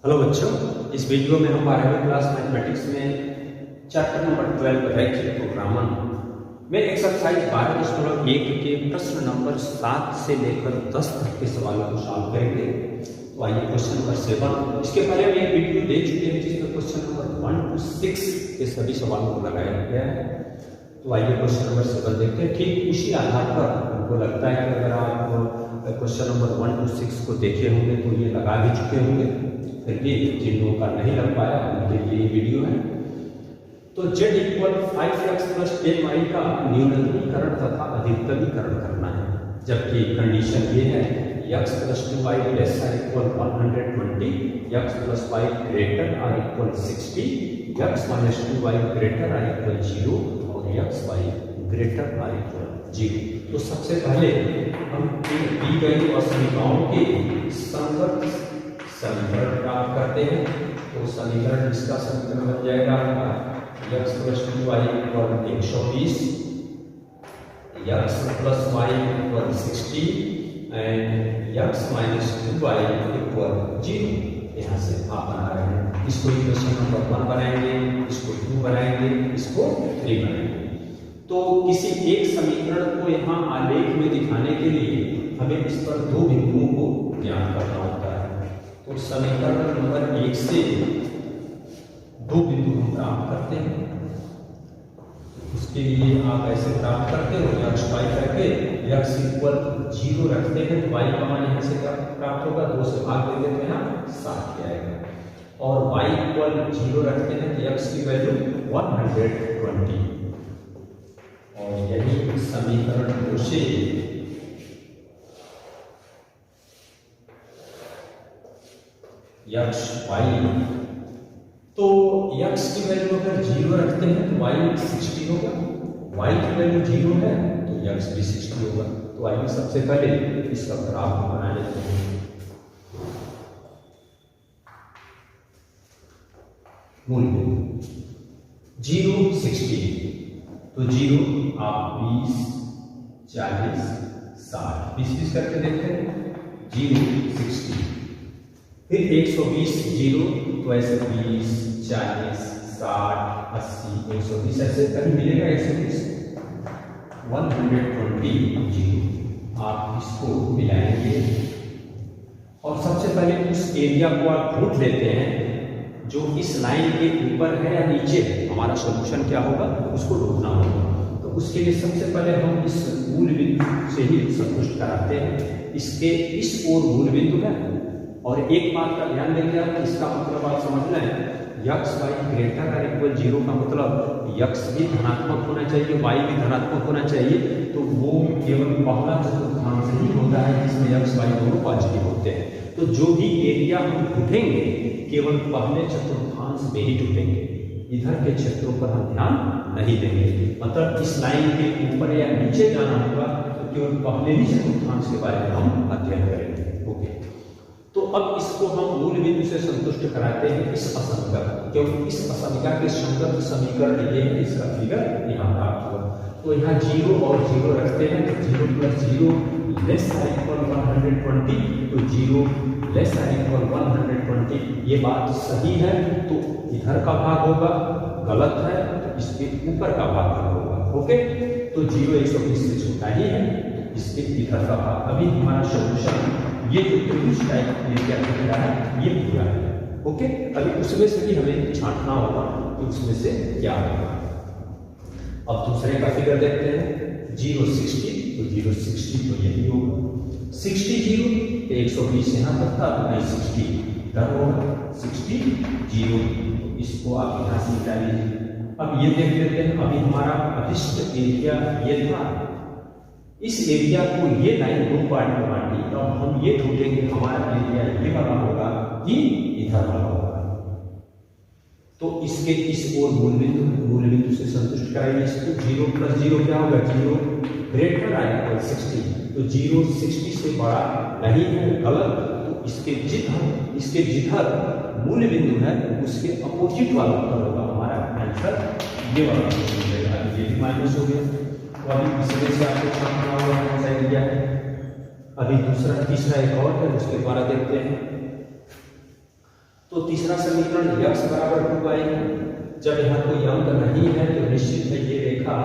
Hello बच्चों, इस video में हम 12वीं क्लास मैथमेटिक्स में चैप्टर नंबर 12 रैखिक प्रोग्रामन में एक्सरसाइज 12.1 के प्रश्न नंबर 7 से लेकर 10 तक के सवालों को सॉल्व करेंगे। तो आइए क्वेश्चन नंबर 7। इसके पहले हम एक वीडियो दे चुके हैं जिसमें क्वेश्चन नंबर 1 to 6 के सभी सवालों को लगाया गया है। तो आइए क्वेश्चन नंबर 7 देखते हैं। ठीक उसी आधार पर हमको लगता है कि अगर आप क्वेश्चन नंबर 1 to 6 को देखे होंगे तो ये लगा भी चुके होंगे, फिर भी जिन लोगों का नहीं लग पाया उनके लिए वीडियो है। तो z equal 5x plus 10y का न्यूनतमीकरण तथा अधिकतमीकरण करना है, जबकि कंडीशन ये है x plus 2y less or equal 120, x plus 5 greater or equal 60, x minus 2y greater or equal 0 और x y greater or equal 0। तो सबसे पहले हम दी गई असमीकरणों के संगत समीकरण प्राप्त करते हैं। तो समीकरण इसका समीकरण बन जाएगा x plus 2y equal 120, x plus y equal 60 and x minus 2y equal 0। यहाँ से आप बना रहे हैं, इसको इक्वेशन नंबर 1 बनाएंगे, इसको 2 बनाएंगे, इसको 3 बनाएंगे। तो किसी एक समीकरण को यहाँ आलेख में दिखाने के लिए हमें इस पर दो बिंदुओं को ज्ञात करना होता है। तो समीकरण नंबर 1 से दो बिंदु हम प्राप्त करते हैं। उसके लिए आप ऐसे प्राप्त करते हो, x y करके x इक्वल 0 रखते हैं तो y का मान यहाँ से प्राप्त होगा, 2 से भाग दे देते हैं ना 7 आएगा, और y इक्वल 0 रखते हैं तो x की वैल्यू 120, और यही समीकरण 2 से x y, तो x की वैल्यू अगर 0 रखते हैं तो y 60 होगा, y की वैल्यू 0 है तो x भी 60 होगा। तो आइए सबसे पहले इसका ग्राफ बना लेते हैं। मूल बिंदु 0 60, तो 0 आप 20 40 60 20 करके देखते हैं, 0 60, फिर 120 0, तो ऐसे 20 40 60 80 120 ऐसे कहीं मिलेगा 120 120 0। आप इसको मिलाएंगे और सबसे पहले उस एरिया को आप ढूंढ लेते हैं जो इस लाइन के ऊपर है या नीचे है। हमारा सॉल्यूशन क्या होगा, उसको ढूंढना होगा। तो उसके लिए सबसे पहले हम इस मूल बिंदु से ही संतुष्ट कराते हैं। इसके इस ओर मूल बिंदु है, और एक बात का ध्यान देंगे आप, इसका मतलब आप समझ लें x y greater or equal 0 का मतलब x भी धनात्मक होना चाहिए, y भी धनात्मक होना चाहिए। तो वो केवल पहला चतुर्थांश ही होता है जिसमें x y दोनों पॉजिटिव होते हैं। तो जो भी एरिया हम ढूंढेंगे केवल पहले चतुर्थांश में ही ढूंढेंगे, इधर के क्षेत्रों पर हम ध्यान नहीं देंगे। मतलब इस लाइन के ऊपर या नीचे जाना होगा तो केवल पहले ही चतुर्थांश के बारे में हम अध्ययन करेंगे। ओके, तो अब इसको हम मूल बिंदु से संतुष्ट कराते हैं इस असमीकरण, क्योंकि इस असमीकरण के संगत समीकरण ये है, इसका फिगर यहाँ प्राप्त हुआ। तो यहाँ 0 और 0 रखते हैं, तो 0 प्लस 0 लेस आर इक्वल 120, तो 0 लेस आर इक्वल 120। ये बात सही है तो इधर का भाग होगा, गलत है तो इसके ऊपर का भाग होगा। ओके, तो 0 120 से छोटा ही है, इसके इधर का भाग। अभी हमारा सॉल्यूशन ये जो त्रिभुज टाइप एरिया दिख रहा है ये पूरा है। ओके, अभी उसमें से भी हमें छांटना होगा कि उसमें से क्या होगा। अब दूसरे का फिगर देखते हैं। 0 60, तो 0 60 तो यही होगा, 60 0 तो 120 यहाँ तक था, तो 60 इधर होगा, 60 0, इसको आप यहाँ से निकाल लीजिए। अब ये देख लेते हैं, अभी हमारा अभिष्ट एरिया ये था, इस एरिया को ये लाइन दो पार्ट में बांटी, तो हम ये ढूंढेंगे हमारा एरिया ये वाला होगा कि इधर वाला होगा। तो इसके इस ओर मूल बिंदु से संतुष्ट कराइए इसको। 0 प्लस 0 क्या होगा, 0 ग्रेटर आर इक्वल 60, तो 0 60 से बड़ा नहीं है, गलत। तो इसके जिधर मूल बिंदु है उसके अपोजिट वाला उत्तर होगा हमारा आंसर, ये वाला मिलेगा। ये भी माइनस हो गया। तो अभी तीसरे से आपको छापना होगा कौन सा एरिया है। अभी तीसरा एक और है, उसके द्वारा देखते हैं। तो तीसरा समीकरण x बराबर 2y। जब यहाँ कोई अंक नहीं है तो निश्चित है ये रेखा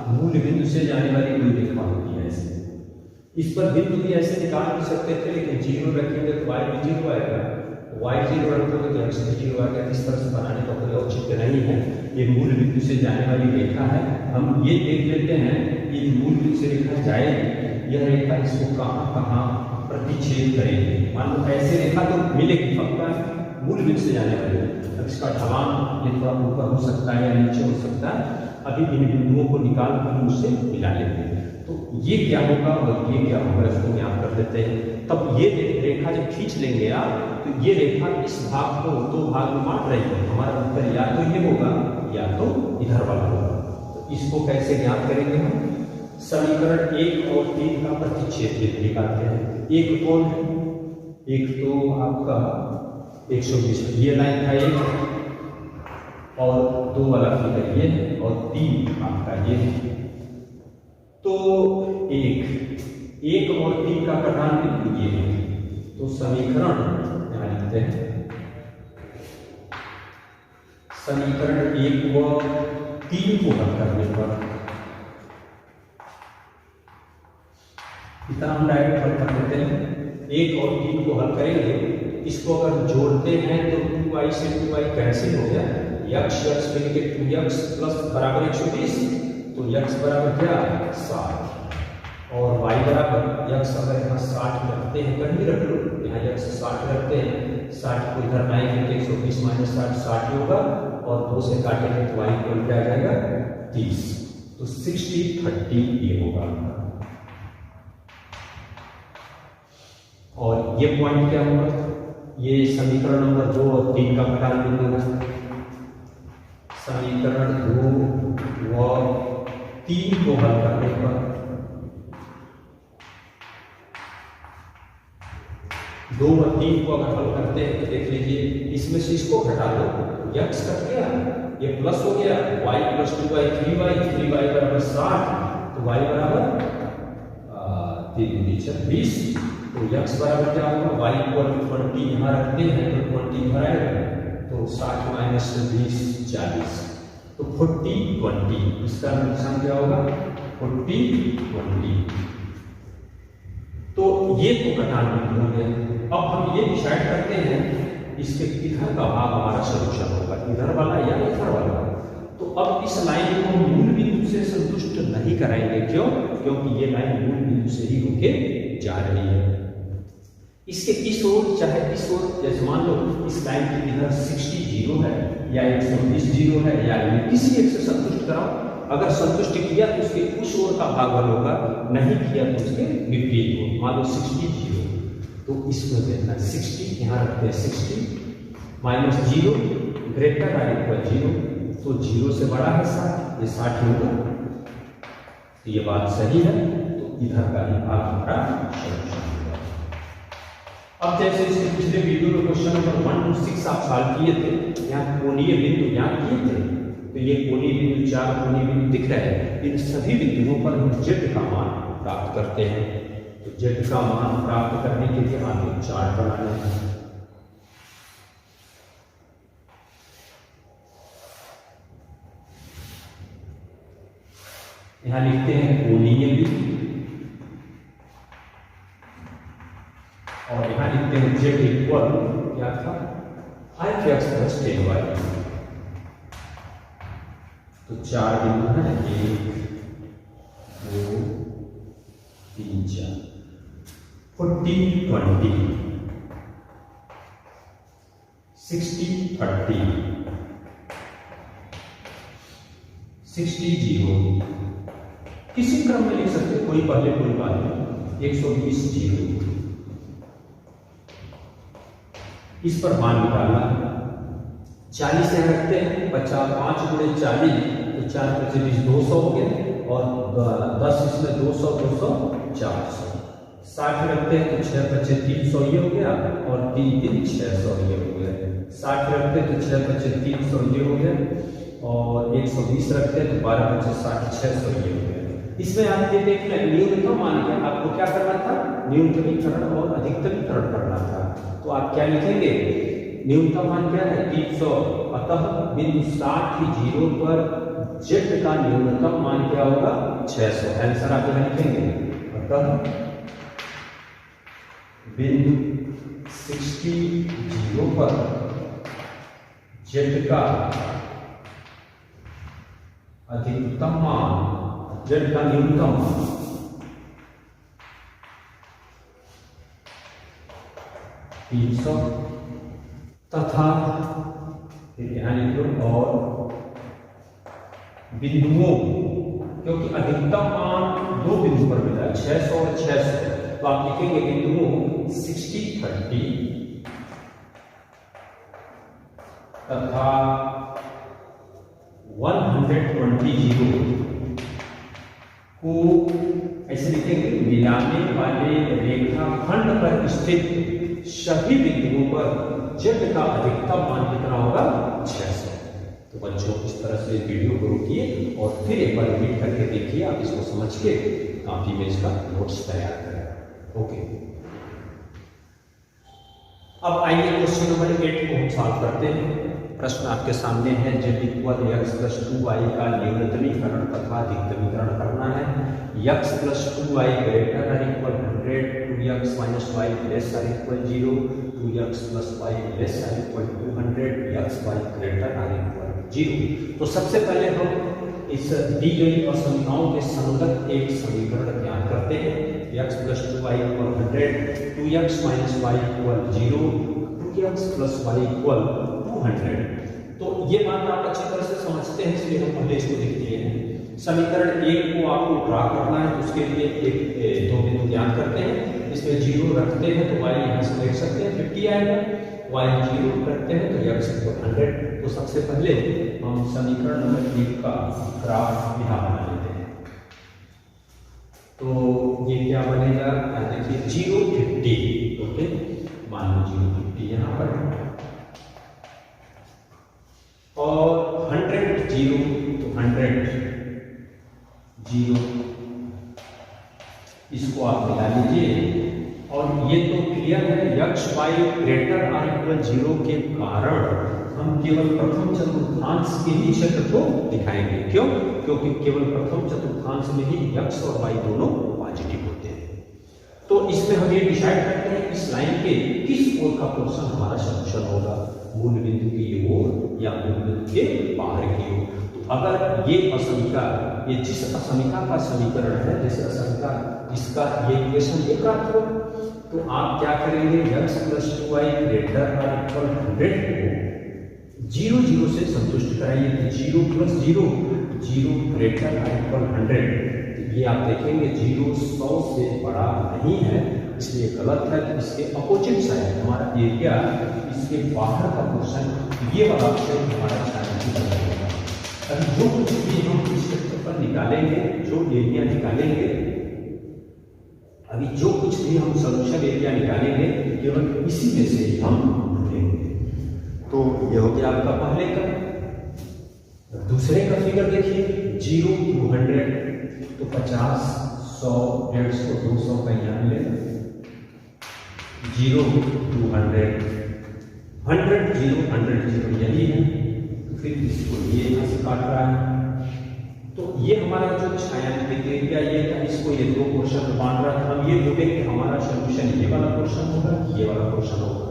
मूल बिंदु से जाने वाली कोई रेखा होती है ऐसे। इस पर बिंदु भी ऐसे निकाल भी सकते थे, लेकिन 0 रखेंगे तो y भी 0 आएगा, y 0 रखोगे तो x भी 0 आएगा। इस तरह से बनाने का कोई औचित्य नहीं है। ये मूल बिंदु से जाने वाली रेखा है। हम ये देख लेते हैं ये मूल बिंदु से रेखा जाएगी, यह रेखा इसको कहाँ कहाँ प्रतिच्छेद करेगी। मान लो ऐसे रेखा तो मिलेगी पक्का मूल बिंदु से जाने वाली। अब इसका ढलान ये थोड़ा ऊपर हो सकता है या नीचे हो सकता है। अभी इन बिंदुओं को निकाल कर उससे मिला लेते हैं। तो ये क्या होगा और ये क्या होगा इसको ज्ञात कर लेते हैं। तब ये रेखा जब खींच लेंगे आप तो ये रेखा इस भाग को दो भाग में बांट रही है। हमारा उत्तर या तो ये होगा या तो इधर वाला होगा। तो इसको कैसे ज्ञात करेंगे हम? समीकरण 1 और 3 का प्रतिच्छेद निकालते हैं। एक कौन है? एक तो आपका 120 ये लाइन का एक और 2 वाला फिगर ये और 3 आपका ये। तो 1 और 3 का कटान बिंदु ये है। तो समीकरण यहाँ लिखते हैं, समीकरण 1 व 3 को हल करने पर इतना हम डायरेक्ट हल कर देते हैं। 1 और 3 को हल करेंगे, इसको अगर जोड़ते हैं तो 2y से 2y कैंसिल हो गया, x मिलके 2x प्लस बराबर 120। तो x बराबर क्या? 60 और y बराबर x अगर यहाँ 60 रखते हैं, कहीं भी रख लो, यहाँ x 60 रखते हैं, 60 को इधर लाएंगे तो 120 माइनस 60 होगा और 2 से काटेंगे तो y इक्वल क्या आ जाएगा? 30। तो 60 30 ये होगा। और ये पॉइंट क्या होगा? ये समीकरण नंबर 2 और 3 का कटान बिंदु है। समीकरण 2 व 3 को हल करने पर 2 व 3 को अगर हल करते हैं तो देख लीजिए, इसमें से इसको घटा दो, x कट गया, ये प्लस हो गया, y प्लस 2y 3y बराबर 60। तो y बराबर 3×20। तो x बराबर क्या होगा? y इक्वल 20 यहाँ रखते हैं तो 20 इधर आएगा, तो 60 माइनस 20 40। तो 40 20 इसका नुकसान क्या होगा? 40 20। तो ये तो कटान बिंदु हो गया। अब हम ये डिसाइड करते हैं इसके इधर का भाग हमारा सॉल्यूशन होगा, इधर वाला या इधर वाला। तो अब इस लाइन को मूल बिंदु से संतुष्ट नहीं कराएंगे। क्यों? क्योंकि ये लाइन मूल बिंदु से ही होके जा रही है। इसके इस ओर चाहे इस ओर, जैसे मान लो इस लाइन की इधर 60 0 है या 120 0 है या किसी एक से संतुष्ट कराओ। अगर संतुष्ट किया तो उसके उस ओर का भागफल होगा, नहीं किया तो उसके विपरीत हो। मान लो 60 0, तो इसमें देखना 60 यहाँ रखते हैं, 60 माइनस 0 ग्रेटर आर इक्वल 0। तो 0 से बड़ा है 60, ये 60 होगा। तो ये बात सही है। तो इधर का ही भाग हमारा सॉल्यूशन होगा। अब जैसे इसके पिछले वीडियो में क्वेश्चन नंबर 1 to 6 आप सॉल्व किए थे, यहाँ कोणीय बिंदु यहाँ किए थे। तो ये कोणीय बिंदु 4 कोणीय बिंदु दिख रहे हैं। इन सभी बिंदुओं पर हम z का मान प्राप्त करते हैं। तो z का मान प्राप्त करने के लिए हमें चार्ट बनाना है। यहाँ लिखते हैं कोणीय बिंदु और यहाँ लिखते हैं z इक्वल क्या था? f(x + 10y)। तो 4 बिंदु है, 1 2 3 4। 40 20 60 30 60 0। किसी क्रम में लिख सकते, कोई पहले कोई बाद में। 120 0। इस पर मान निकालना है। 40 यहाँ रखते हैं, 5 गुणे 40 तो 4 × 20 200 हो गए और 10 इसमें 200 200 400। 60 रखते हैं तो 6 × 300 ये हो गया और 3 3 600 ये हो गया। 60 रखते हैं तो 6 × 300 ये हो गया और 120 रखते हैं तो 12 × 60 600 ये हो गया। इसमें आप ये देख लें, न्यूनतम मान के आपको क्या करना था? न्यूनतमीकरण और अधिकतमीकरण करना था। तो आप क्या लिखेंगे? न्यूनतम मान क्या है 300, अतः बिंदु 60 की जीरो पर z का न्यूनतम मान क्या होगा 600। आंसर आप यहाँ लिखेंगे, अतः बिंदु 60 जीरो पर z का अधिकतम मान, z का न्यूनतम मान 300 तथा फिर यहाँ लिख लो और बिंदुओं, क्योंकि अधिकतम मान दो बिंदु पर मिला है 600 और 600, तो आप लिखेंगे बिंदुओं 60, 30 तथा 120 को ऐसे लिखेंगे, मिलाने वाले रेखाखंड पर स्थित सभी बिंदुओं पर z का अधिकतम मान कितना होगा 600। तो बच्चों इस तरह से वीडियो को रोकिए और फिर एक बार रिपीट करके देखिए, आप इसको समझ के काफी में इसका नोट्स तैयार करें। ओके, अब आइए क्वेश्चन नंबर 8 को हम सॉल्व करते हैं। प्रश्न आपके सामने है, z equal x plus 2y का न्यूनतमीकरण तथा अधिकतमीकरण करना है। x plus 2y greater or equal 100, 2x minus y less or equal 0, 2x plus y less or equal 200, x y greater or equal 0। तो सबसे पहले हम इस दी गई असंख्याओं के संगत एक समीकरण ज्ञात करते हैं। x plus 2y equal 100, 2x minus y equal 0, 2x plus y equal 200। तो ये बात आप अच्छी तरह से समझते हैं, इसलिए हम पहले इसको लिख लिए हैं। समीकरण 1 को आपको ड्रा करना है, तो उसके लिए एक दो बिंदु ज्ञात करते हैं। इसमें 0 रखते हैं तो y यहाँ से देख सकते हैं 50 आएगा, y 0 रखते हैं तो x इक्वल 100। तो सबसे पहले हम समीकरण नंबर 1 का ग्राफ यहाँ बना लेते हैं। तो ये क्या बनेगा, देखिए 0, 50, ओके, मान लो 0, 50 यहाँ पर और 100, 0, तो 100, 0, इसको आप मिला लीजिए। और ये तो क्लियर है, x y greater or equal 0 के कारण हम केवल प्रथम चतुर्थांश के ही क्षेत्र को दिखाएंगे। क्यों? क्योंकि केवल प्रथम चतुर्थांश में ही x और y दोनों पॉजिटिव होते हैं। तो इसमें हम ये डिसाइड करते हैं इस लाइन के किस ओर का पोर्शन हमारा सॉल्यूशन होगा, मूल बिंदु की ओर या मूल बिंदु के बाहर की ओर। तो अगर ये असमीका, ये जिस असमीका का समीकरण है, जैसे असमीका इसका ये इक्वेशन ये प्राप्त हो, तो आप क्या करेंगे, x plus 2y greater or equal 100 को 0, 0 से संतुष्ट कराइए। तो 0 प्लस 0, 0 ग्रेटर आर इक्वल 100। तो ये आप देखेंगे 0 100 से बड़ा नहीं है, इसलिए गलत है। तो इसके अपोजिट साइड हमारा एरिया, इसके बाहर का पोर्शन, ये वाला ऑप्शन हमारा साइड बनेगा। अभी जो कुछ भी हम इस क्षेत्र पर निकालेंगे, जो एरिया निकालेंगे, अभी जो कुछ भी हम सॉल्यूशन एरिया निकालेंगे केवल इसी में से ही हम ढूंढेंगे। तो ये हो गया आपका पहले का। दूसरे का फिगर देखिए, 0, 200, तो 50, 100, 150, 200 का यहाँ मिलेगा। 0, 200, 100, 0, 100, 0 यही है। तो फिर इसको ये यहाँ से काट रहा है, तो ये हमारा जो छायांकित एरिया ये था, इसको ये दो पोर्शन में बांट रहा था। हम ये ढूंढेंगे कि हमारा सॉल्यूशन ये वाला पोर्शन होगा, ये वाला पोर्शन होगा।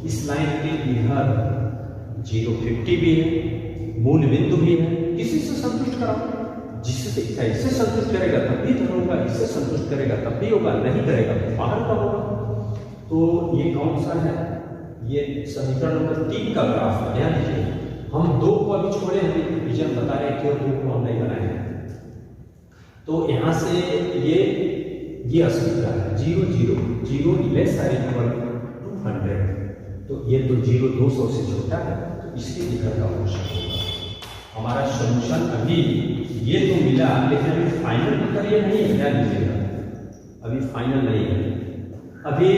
इस लाइन के इधर 0, 50 भी है, मूल बिंदु भी है, किसी से संतुष्ट कराओ, जिससे ऐसे संतुष्ट करेगा तब भी तो होगा, इससे संतुष्ट करेगा तब भी होगा, नहीं करेगा तो बाहर का होगा। तो ये कौन सा है, ये समीकरण नंबर 3 का ग्राफ है। ध्यान दीजिए, हम 2 को अभी छोड़े हैं, डिवीजन बता रहे हैं कि 2 को हम नहीं बनाए हैं। तो यहाँ से ये असमीका है 0, 0, 0 लेस आर इक्वल 200। तो ये तो 0 200 से छोटा है, तो इसके इधर का पोर्शन होगा हमारा सॉल्यूशन। अभी ये तो मिला, लेकिन अभी फाइनल उत्तर ये नहीं है, ध्यान दीजिएगा, अभी फाइनल नहीं है। अभी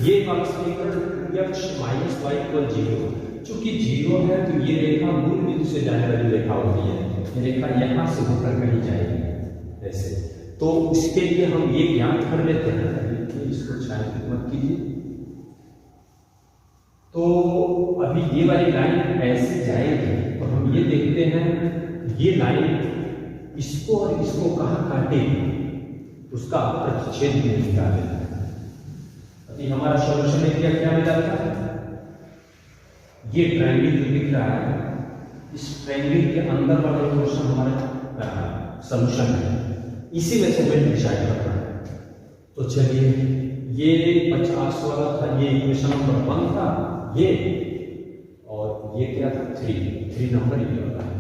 ये वाला समीकरण x माइनस y इक्वल 0, चूंकि 0 है तो ये रेखा मूल बिंदु से जाने वाली रेखा होती है, ये रेखा यहाँ से होकर कहीं जाएगी ऐसे। तो उसके लिए हम ये ज्ञात कर लेते हैं, इसको छायांकित मत कीजिए। तो अभी ये वाली लाइन ऐसे जाएगी, तो हम ये देखते हैं ये लाइन इसको और इसको कहाँ काटेगी, उसका प्रतिच्छेद बिंदु निकालें। अभी हमारा सॉल्यूशन एरिया क्या मिला था, ये ट्रायंगल जो दिख रहा है, इस ट्रायंगल के अंदर वाला पोर्शन हमारा सॉल्यूशन है, इसी में से हमें डिसाइड करना है। तो चलिए, ये 50 वाला था, ये इक्वेशन नंबर 1 था, ये और ये क्या था 3 नंबर ये वाला है।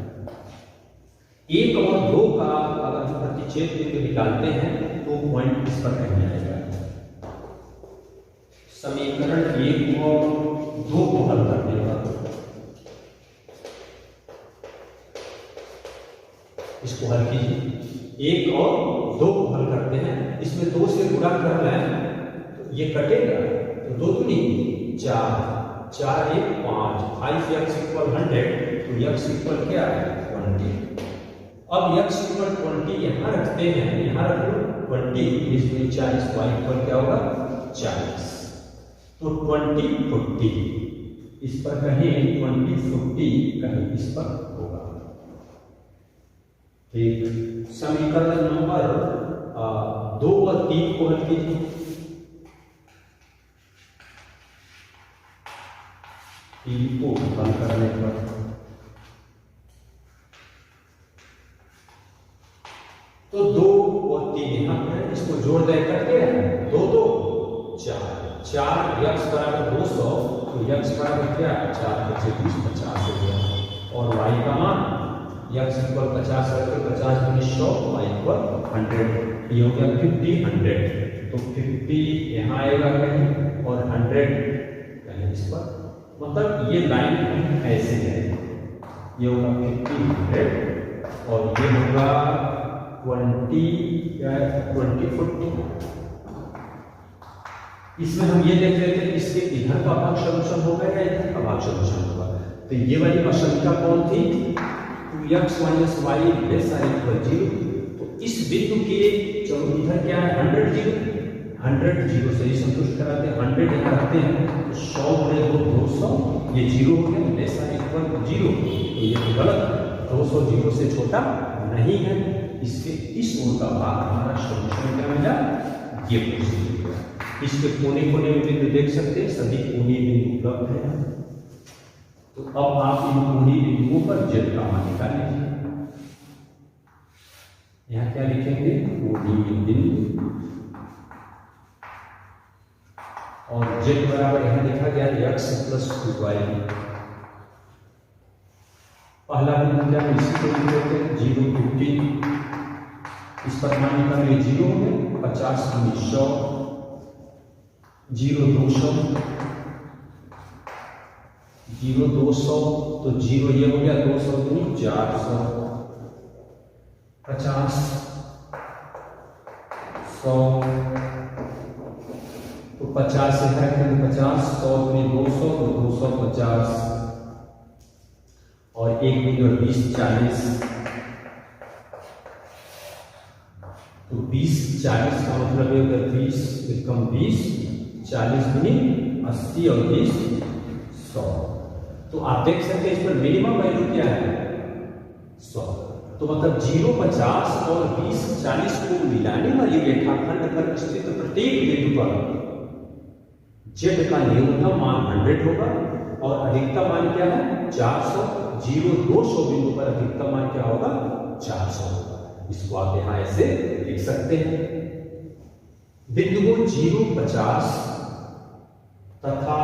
1 और 2 का अगर हम प्रतिच्छेद बिंदु निकालते हैं तो पॉइंट इस पर कहीं आएगा। समीकरण 1 और 2 को हल करने का, इसको हल कीजिए। 1 और 2 को हल करते हैं, इसमें 2 से गुणा करना है तो ये कटेगा, तो 2 दूनी 4, 4 1 5, 5x = 100, तो x इक्वल क्या है 20। अब x इक्वल 20 यहाँ रखते हैं, यहाँ रख लो 20, इसमें 40, y इक्वल क्या होगा 40, तो 20 40, इस पर कहीं 20 40 कहीं इस पर होगा। ठीक, समीकरण नंबर 2 और 3 को हल कीजिए। 3 को हल करने पर तो 2 और 3 यहाँ पर, इसको जोड़ दे करके 2 2 4, 4 x बराबर 200, तो x बराबर क्या 4 बचे 20, 50 हो गया। और y का मान x इक्वल 50 करके 50 × 100, y इक्वल 100, ये हो गया 50 100, तो 50 यहाँ आएगा कहीं और 100 कहीं इस पर, मतलब ये लाइन ऐसे है, ये होगा 50 100 और ये होगा 20 40। इसमें हम ये देख रहे थे इसके इधर का भाग सॉल्यूशन होगा या इधर का भाग सॉल्यूशन होगा। तो ये वाली असंख्या कौन थी, 2x - y ≤ 0। तो इस बिंदु के चलो इधर क्या है 100 0 से ही संतुष्ट कराते हैं, 100 यहाँ रखते हैं तो 100 × 2 200, ये 0 हो गया, लेस आर इक्वल 0, तो ये तो गलत, 200 0 से छोटा नहीं है। इसके इस ओर का भाग हमारा सॉल्यूशन क्या मिला, ये पोजीशन। इसके कोने कोने में बिंदु देख सकते हैं, सभी कोने बिंदु उपलब्ध है। तो अब आप इन कोने बिंदुओं पर z का मान निकाल लीजिए। यहाँ क्या लिखेंगे, कोने बिंदु, और z बराबर यहाँ लिखा गया x + 2y। पहला बिंदु क्या है, इसी को लिख देते हैं 0 50, इस पर मान निकालिए 0 में 50 × 100, 0 200, 0 200, तो 0 ये हो गया 200 × 400, 50 100, तो 50 से रखेंगे 50, 100 × 200 तो 250, और 1 बिंदु 20 40, तो 20 40 का मतलब है 20 एकम 20, 40 × 80 और 20 100। तो आप देख सकते हैं इस पर मिनिमम वैल्यू क्या है 100। तो मतलब 0 50 और 20 40 को मिलाने वाली रेखाखंड पर स्थित प्रत्येक बिंदु पर z का न्यूनतम मान 100 होगा और अधिकतम मान क्या है 400। 0 200 बिंदु पर अधिकतम मान क्या होगा 400 होगा। इसको आप यहां ऐसे लिख सकते हैं। बिंदुओं 0 50 तथा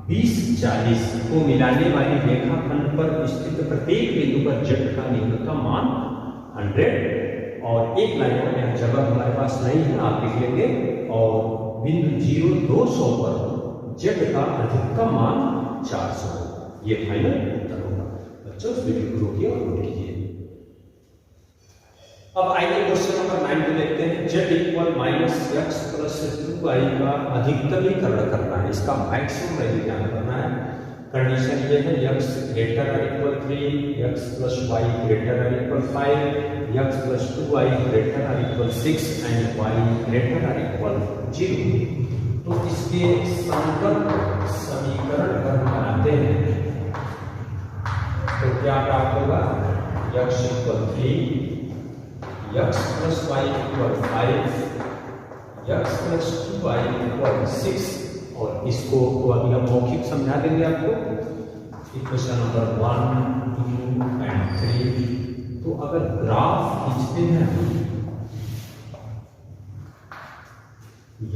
20 40 को मिलाने वाली रेखाखंड पर स्थित प्रत्येक बिंदु पर z का न्यूनतम मान 100, और एक लाइन में यह जगह हमारे पास नहीं है, आप लिख लेंगे, और बिंदु 0 200 पर z का अधिकतम मान 400। ये फाइनल उत्तर होगा। बच्चों इस वीडियो को रोकिए और नोट कीजिए। अब आइए क्वेश्चन नंबर 9 को देखते हैं। z = -x + 2y का अधिकतमीकरण करना है, इसका मैक्सिमम वैल्यू ज्ञात करना है। कंडीशन ये है x ≥ 3, x + y ≥ 5, x + 2y ≥ 6 and y ≥ 0। तो इसके समकक्ष समीकरण अगर बनाते हैं तो क्या प्राप्त होगा? x = 3, x + y = 5, x + 2y = 6। और इसको तो अभी हम मौखिक समझा देंगे आपको, इक्वेशन नंबर 1, 2 एंड 3। तो अगर ग्राफ खींचते हैं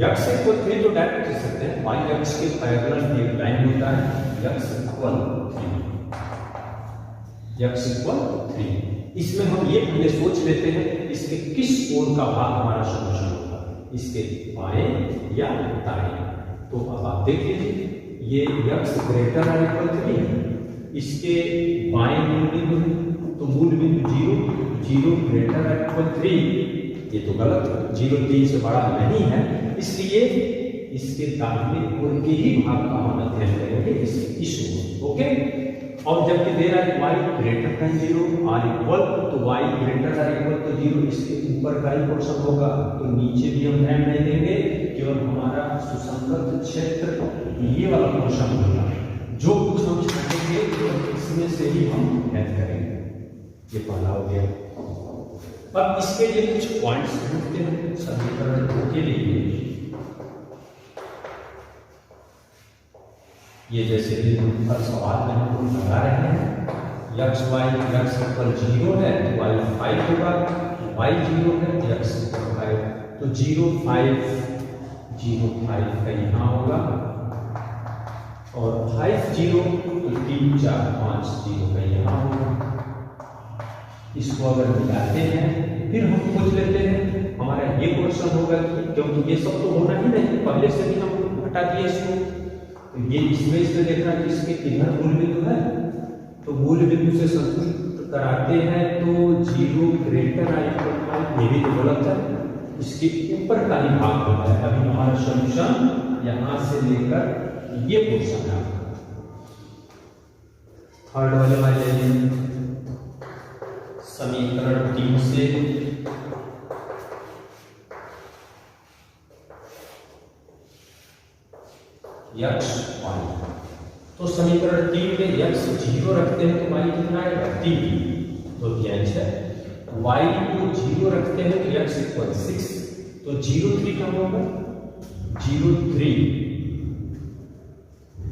x = 3 तो डायरेक्ट लिख सकते हैं, y अक्ष के पैरेलल एक लाइन होता है, x = 3, x = 3। इसमें हम ये पहले सोच लेते हैं इसके किस ओर का भाग हमारा सॉल्यूशन होगा, इसके बाएं या दाएं। तो अब आप देख लीजिए ये x > 3, इसके बाएं मूल बिंदु है, तो मूल बिंदु 0, 0 > 3, ये तो गलत, 0 3 से बड़ा नहीं है, इसलिए इसके दाहिने ओर के ही भाग का हम अध्ययन करेंगे, इस ओर। ओके। और जबकि दे रहा है y > 0, r = तो y > 0, इसके ऊपर का ही पोर्शन होगा, तो नीचे भी हम ध्यान नहीं देंगे, केवल हमारा सुसंगत क्षेत्र ये वाला पोर्शन होगा। जो कुछ हम चाहेंगे तो इसमें से ही हम ध्यान करेंगे। ये पहला हो गया। अब इसके लिए कुछ पॉइंट्स ढूंढते हैं समीकरण के लिए। ये जैसे कि हर सवाल में हम लगा रहे हैं, x y x = 0 है तो y 5 होगा, y 0 है x = 5, तो 0 5 0 5 का यहाँ होगा, और 5 0 तो 3 4 5 0 का यहाँ होगा। इसको अगर मिलाते हैं फिर हम खोज लेते हैं हमारा ये क्वेश्चन होगा, क्योंकि ये सब तो होना ही नहीं, पहले से भी हम हटा दिए इसको। ये इसमें इसमें देखना कि इसके इधर मूल बिंदु है, तो मूल बिंदु से संतुष्ट कराते हैं, तो 0 > ये भी तो गलत है, इसके ऊपर का ही भाग होता है। अभी हमारा सॉल्यूशन यहां से लेकर ये पोर्शन है। थर्ड वाले समीकरण 3 से x y, तो समीकरण 3 में x 0 रखते हैं तो y कितना आएगा? 3, तो ध्यान से y को 0 रखते हैं तो x = 6, तो 0 3 कम होगा, 0 3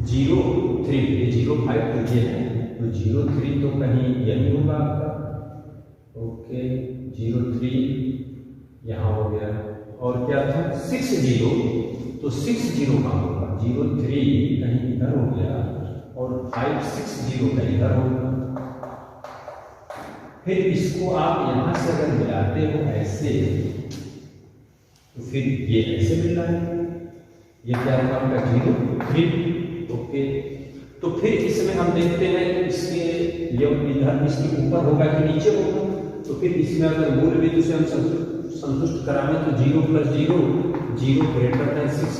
0 3, ये 0 5 तो ये है, तो 0 3 तो कहीं यही होगा आपका। ओके, 0 3 यहाँ हो गया, और क्या था 6 0, तो 6 0 कहाँ होगा? 0 3 कहीं इधर हो गया, और 5 6 0 कहीं इधर होगा। फिर इसको आप यहां से अगर मिलाते हो ऐसे, तो फिर ये ऐसे मिल रहा है, ये क्या होगा आपका 0 3। ओके, तो फिर इसमें हम देखते हैं इसके ये इधर इसके ऊपर होगा कि नीचे होगा, तो फिर इसमें अगर मूल बिंदु से हम संतुष्ट कराएं तो 0 + 0 0 > 6,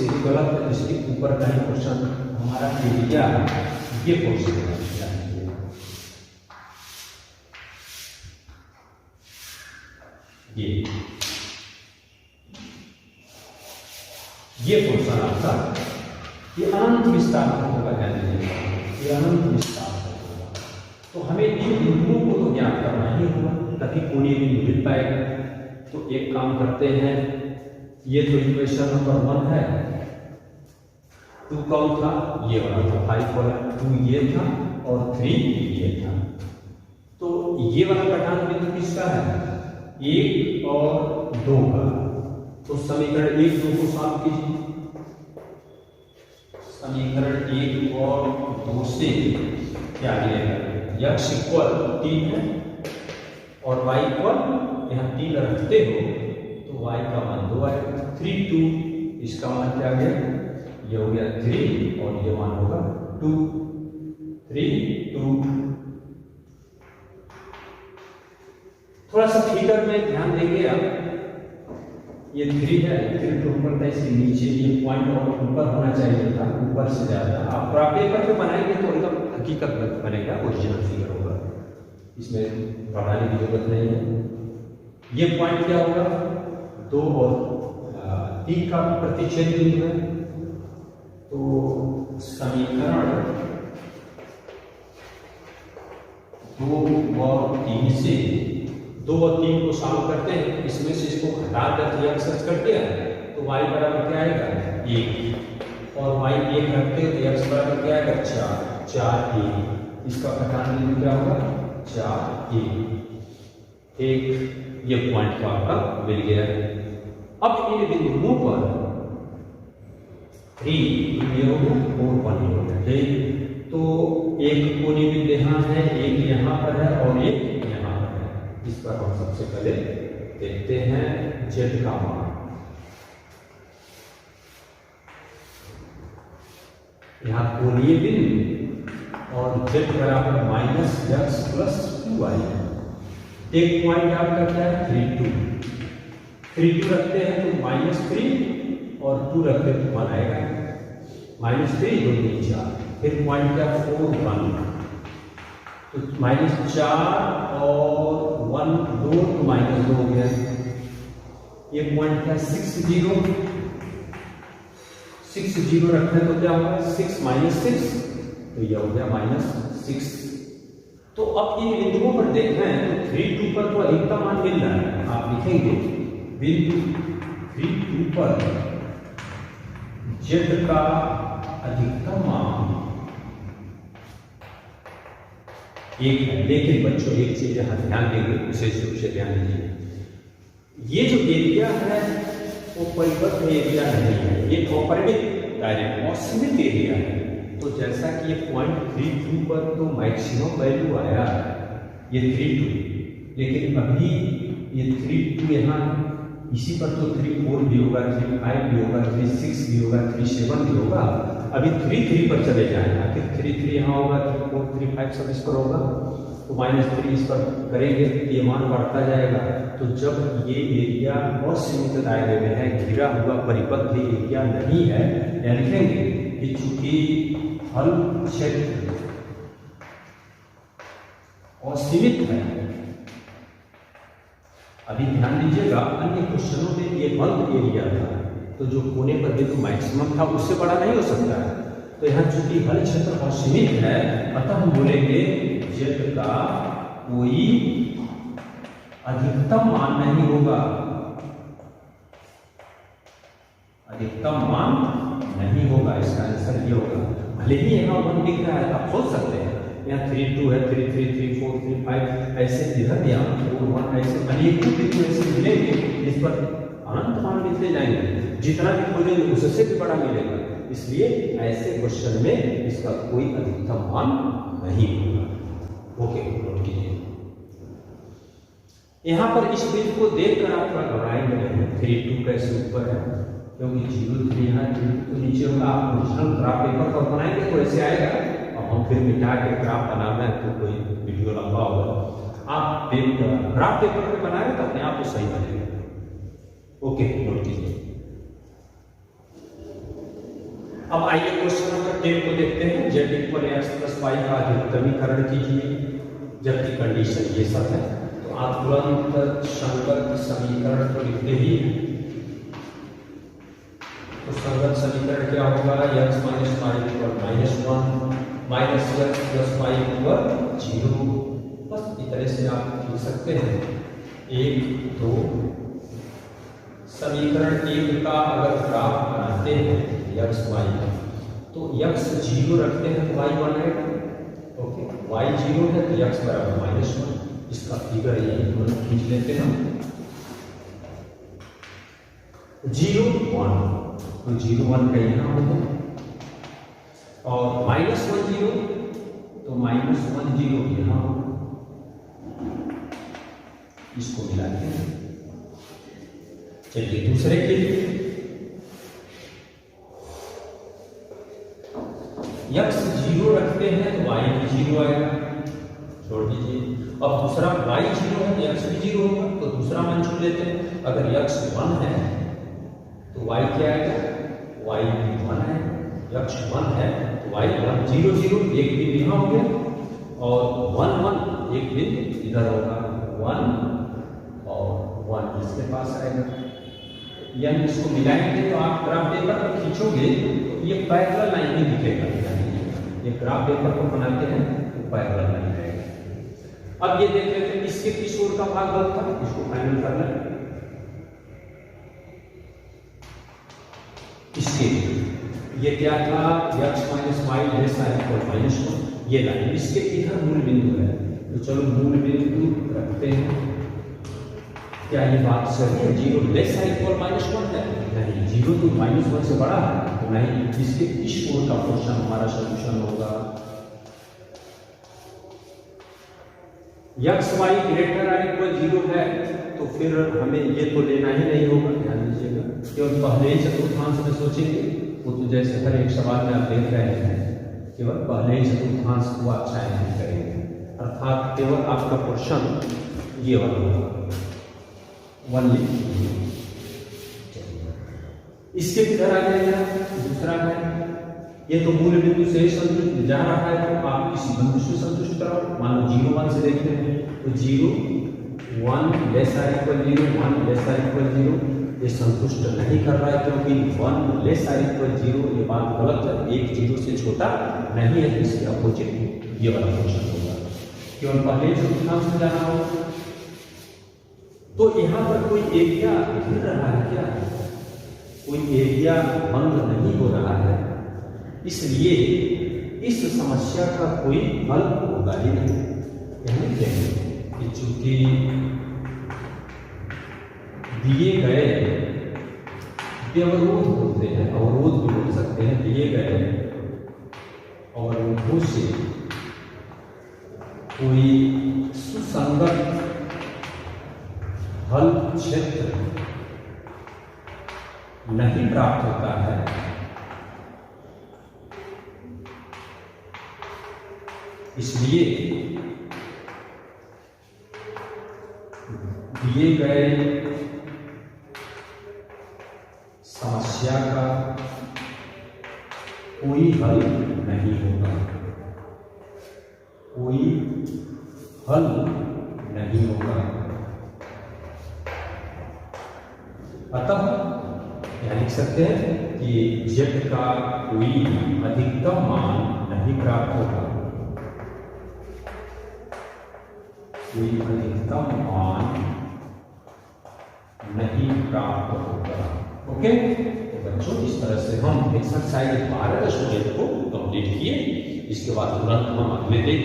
ये गलत है, इसके ऊपर का ही पोर्शन हमारा एरिया ये पोर्शन है। ये पोर्शन आपका ये अनंत विस्तार होगा, ये अनंत विस्तार होगा। तो हमें इन बिंदुओं को तो ज्ञात करना ही होगा, तभी कोणीय बिंदु मिल पाएगा। तो एक काम करते हैं, ये तो इक्वेशन नंबर 1 है, 2 कौन था? ये वाला था, 5 वाला, 2 ये था और 3 ये था। तो ये वाला प्रधान बिंदु किसका है? 1 और 2 का। तो समीकरण 1 2 को सॉल्व कीजिए। समीकरण 1 और 2 से क्या मिलेगा? x = 3 है और y = यहाँ 3 रखते हो तो y का मान 2 आएगा, 3 2, इसका मान क्या आ गया? ये हो गया 3 और ये मान होगा 2, 3 2। थोड़ा सा फिगर में ध्यान देंगे आप, ये 3 है, 3 के ऊपर था, इसके नीचे ये पॉइंट और ऊपर होना चाहिए था, ऊपर से ज्यादा। आप पेपर पे बनाएंगे तो एकदम हकीकत में बनेगा, ओरिजिनल फिगर होगा, इसमें बढ़ाने की जरूरत नहीं है। ये पॉइंट क्या होगा? 2 और 3 का प्रतिच्छेद बिंदु है, तो समीकरण 2 और 3 से 2 और 3 को सॉल्व करते हैं, इसमें से इसको घटा करके x रख दिया तो y बराबर क्या आएगा 1 और y 1 रखते हैं तो x बराबर क्या आएगा 4 1, इसका घटाना बिंदु क्या होगा 4 1, ये पॉइंट का आपका मिल गया। अब इन बिंदुओं पर 3 ये हो गया 4 1 हो गया, ठीक। तो एक कोणीय बिंदु यहाँ है, एक यहाँ पर है और एक यहाँ पर है। इस पर हम सबसे पहले देखते हैं z का मान। यहाँ कोणीय बिंदु और z बराबर -x + 2y। एक पॉइंट आपका क्या है 3 2, 3 2 रखते हैं तो -3 और 2 रखते हैं तो 1 आएगा, -3 2 3 4, फिर पॉइंट क्या 4 1, तो -4 और 1 2 तो -2 हो गया। ये पॉइंट क्या 6 0, 6 0 रखते हैं तो क्या होगा 6 -6, तो यह हो गया -6। तो अब इन बिंदुओं पर देख रहे हैं तो 3 2 पर तो अधिकतम मान मिल रहा है, आप लिखेंगे बिंदु 3 2 पर z का अधिकतम मान 1 है। लेकिन बच्चों एक चीज यहाँ ध्यान देंगे, विशेष रूप से ध्यान दीजिए, ये जो एरिया है वो परिबद्ध एरिया नहीं है, ये अपरिमित दायरे में असीमित एरिया है। तो जैसा कि ये पॉइंट 3 2 पर तो मैक्सिमम वैल्यू आया ये 3 2, लेकिन अभी ये 3 2 यहाँ इसी पर तो 3 4 भी होगा, 3 5 भी होगा, 3 6 भी होगा, 3 7 भी होगा। अभी 3 3 पर चले जाएंगे, फिर 3 3 यहाँ होगा, 3 4 3 5 सब इस पर होगा, तो -3 इस पर करेंगे तो ये मान बढ़ता जाएगा। तो जब ये एरिया असीमित दायरे में है, घिरा हुआ परिबद्ध एरिया नहीं है, या लिखेंगे कि चूंकि हल क्षेत्र असीमित है। अभी ध्यान दीजिएगा अन्य क्वेश्चनों में ये बंद एरिया था, तो जो कोने पर बिंदु मैक्सिमम था उससे बड़ा नहीं हो सकता है। तो यहाँ चूंकि हल क्षेत्र असीमित है, अतः हम बोलेंगे z का कोई अधिकतम मान नहीं होगा, अधिकतम मान नहीं होगा, इसका आंसर ये होगा। भले ही यहाँ 1 दिख रहा है, आप सोच सकते हैं यहाँ 3 2 है, 3 3 3 4 3 5 ऐसे इधर भी यहाँ 4 1 ऐसे अनेकों बिंदु ऐसे मिलेंगे, इस पर अनंत मान मिलते जाएंगे, जितना भी खोजेंगे उससे भी बड़ा मिलेगा। इसलिए ऐसे क्वेश्चन में इसका कोई अधिकतम मान नहीं होगा। ओके, नोट कीजिए। यहाँ पर इस बिंदु को देखकर आप थोड़ा घबराएंगे नहीं, 3 2 कैसे ऊपर है, क्योंकि 0 3 यहाँ 3 तो नीचे होगा। आप ओरिजिनल ग्राफ पेपर पर बनाएंगे तो ऐसे आएगा, और हम फिर मिटा के ग्राफ बनाना है तो कोई वीडियो लंबा होगा। आप ग्राफ पेपर पे बना रहे तो अपने आप तो सही बनेगा। ओके, नोट कीजिए। अब आइए क्वेश्चन नंबर 10 को देखते हैं। z = x + y का अधिकतमीकरण कीजिए, जबकि कंडीशन ये सब है। तो आप तुरंत संगत समीकरण को लिखते ही, तो संगत समीकरण क्या होगा, x - y = -1 -x + y = 0। बस इस तरह से आप लिख सकते हैं। 1 2 समीकरण 1 का अगर ग्राफ बनाते हैं x y, तो x 0 रखते हैं तो y 1 है, ओके, y 0 है तो x बराबर -1। इसका फिगर ये तुरंत खींच लेते हैं। 0 1 तो 0 1 का यहाँ होगा, और -1 0 तो -1 0 यहाँ होगा। इसको मिलाते हैं। चलिए दूसरे के लिए x 0 रखते हैं तो y भी 0 आएगा, छोड़ दीजिए। अब दूसरा y 0 है तो x भी 0 होगा, तो दूसरा मान छू लेते हैं। अगर x 1 है तो y क्या आएगा, y भी 1 है, x 1 है तो y 1 0 0 एक बिंदु यहाँ हो गया, और 1 1 एक बिंदु इधर होगा, 1 और 1 इसके पास आएगा। यानी इसको मिलाएंगे तो आप ग्राफ पेपर पर खींचोगे तो ये पैरेलल लाइन ही दिखेगा, ये ग्राफ पेपर को बनाते हैं तो पैरेलल लाइन रहेगा। अब ये देख लेते हैं इसके किस ओर का भाग था, इसको फाइनल करना है। इसके ये क्या था, x minus Y less or equal minus 1, ये लाइन इसके इधर मूल बिंदु है, तो चलो मूल बिंदु रखते हैं। क्या ये बात सही है, 0 लेस आर इक्वल माइनस 1 है? नहीं, 0 तो माइनस 1 से बड़ा है, तो नहीं, इसके इस ओर का पोर्शन हमारा सोल्यूशन होगा। x y greater or equal 0 है, तो फिर हमें ये तो लेना ही नहीं होगा, ध्यान दीजिएगा। केवल पहले ही चतुर्थांश में सोचेंगे, वो तो जैसे हर एक सवाल में आप देख रहे हैं, केवल पहले ही चतुर्थांश को आप चयन करेंगे, अर्थात केवल आपका पोर्शन ये वाला होगा, 1 लिखिए। इसके किधर आ जाएगा, दूसरा है, ये तो मूल बिंदु से ही संतुष्ट जा रहा है, तो आप इसी बिंदु से संतुष्ट कराओ। मान लो 0 1 से देखते हैं, तो 0 1 less or equal 0, 1 less or equal 0, ये संतुष्ट नहीं कर रहा है, क्योंकि 1 लेस आर इक्वल 0 ये बात गलत है, 1 0 से छोटा नहीं है, इसके अपोजिट ये वाला फंक्शन होगा, केवल पहले चतुर्थांश में जाना होगा। तो यहाँ पर कोई एरिया घिर रहा है क्या, कोई एरिया बंद नहीं हो रहा है, इसलिए इस समस्या का कोई हल होगा ही नहीं। यानी कि चूंकि दिए गए व्यवरोध होते हैं, अवरोध भी बोल सकते हैं, दिए गए अवरोधों से कोई सुसंगत हल क्षेत्र नहीं प्राप्त होता है, इसलिए दिए गए समस्या का कोई हल नहीं होगा, कोई हल नहीं होगा। अतः यह लिख सकते हैं कि z का कोई अधिकतम मान नहीं प्राप्त होगा, कोई अधिकतम मान नहीं प्राप्त होगा। ओके, तो बच्चों इस तरह से हम एक्सरसाइज 12 स्टूडेंट को कंप्लीट किए। इसके बाद तुरंत हम अगले दिन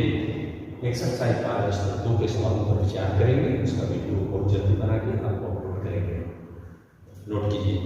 एक्सरसाइज 12 स्टूडेंटों के सवालों पर विचार करेंगे। उसका वीडियो बहुत जल्दी बना के आपको अपलोड करेंगे, नोट कीजिए।